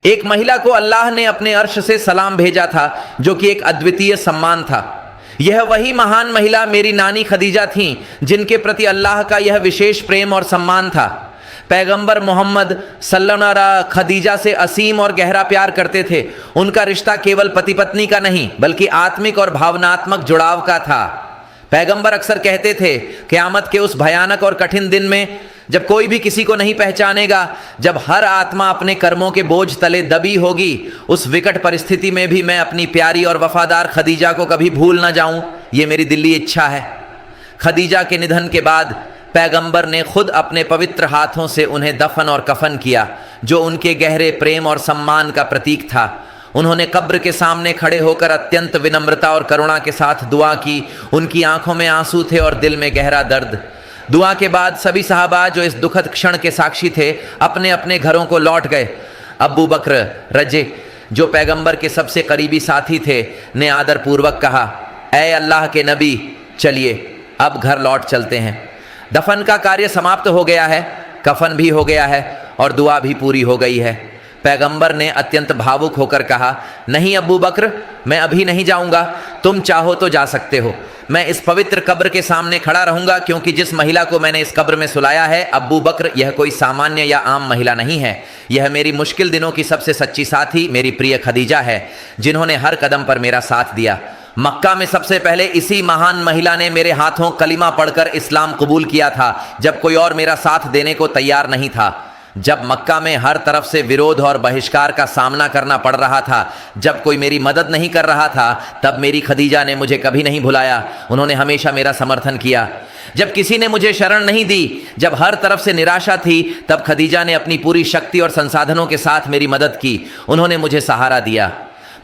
एक महिला को अल्लाह ने अपने अर्श से सलाम भेजा था, जो कि एक अद्वितीय सम्मान था। यह वही महान महिला मेरी नानी खदीजा थीं, जिनके प्रति अल्लाह का यह विशेष प्रेम और सम्मान था। पैगंबर मोहम्मद सल्लल्लाहु अलैहि खदीजा से असीम और गहरा प्यार करते थे। उनका रिश्ता केवल पति पत्नी का नहीं, बल्कि आत्मिक और भावनात्मक जुड़ाव का था। पैगंबर अक्सर कहते थे, क़यामत के उस भयानक और कठिन दिन में जब कोई भी किसी को नहीं पहचानेगा, जब हर आत्मा अपने कर्मों के बोझ तले दबी होगी, उस विकट परिस्थिति में भी मैं अपनी प्यारी और वफादार खदीजा को कभी भूल ना जाऊं, ये मेरी दिली इच्छा है। खदीजा के निधन के बाद पैगंबर ने खुद अपने पवित्र हाथों से उन्हें दफन और कफन किया, जो उनके गहरे प्रेम और सम्मान का प्रतीक था। उन्होंने कब्र के सामने खड़े होकर अत्यंत विनम्रता और करुणा के साथ दुआ की। उनकी आंखों में आंसू थे और दिल में गहरा दर्द। दुआ के बाद सभी सहाबा जो इस दुखद क्षण के साक्षी थे, अपने अपने घरों को लौट गए। अबू बकर रजे, जो पैगंबर के सबसे करीबी साथी थे, ने आदरपूर्वक कहा, ऐ अल्लाह के नबी, चलिए अब घर लौट चलते हैं। दफन का कार्य समाप्त हो गया है, कफन भी हो गया है और दुआ भी पूरी हो गई है। पैगंबर ने अत्यंत भावुक होकर कहा, नहीं अबू बकर, मैं अभी नहीं जाऊंगा, तुम चाहो तो जा सकते हो। मैं इस पवित्र कब्र के सामने खड़ा रहूंगा, क्योंकि जिस महिला को मैंने इस कब्र में सुलाया है, अबू बकर, यह कोई सामान्य या आम महिला नहीं है। यह मेरी मुश्किल दिनों की सबसे सच्ची साथी, मेरी प्रिय खदीजा है, जिन्होंने हर कदम पर मेरा साथ दिया। मक्का में सबसे पहले इसी महान महिला ने मेरे हाथों कलिमा पढ़कर इस्लाम कबूल किया था, जब कोई और मेरा साथ देने को तैयार नहीं था। जब मक्का में हर तरफ से विरोध और बहिष्कार का सामना करना पड़ रहा था, जब कोई मेरी मदद नहीं कर रहा था, तब मेरी खदीजा ने मुझे कभी नहीं भुलाया। उन्होंने हमेशा मेरा समर्थन किया। जब किसी ने मुझे शरण नहीं दी, जब हर तरफ से निराशा थी, तब खदीजा ने अपनी पूरी शक्ति और संसाधनों के साथ मेरी मदद की। उन्होंने मुझे सहारा दिया।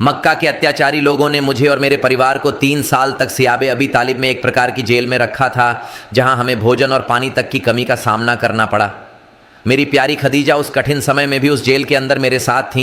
मक्का के अत्याचारी लोगों ने मुझे और मेरे परिवार को 3 साल तक सियाबे अबी तालिब में एक प्रकार की जेल में रखा था, जहां हमें भोजन और पानी तक की कमी का सामना करना पड़ा। मेरी प्यारी खदीजा उस कठिन समय में भी उस जेल के अंदर मेरे साथ थीं।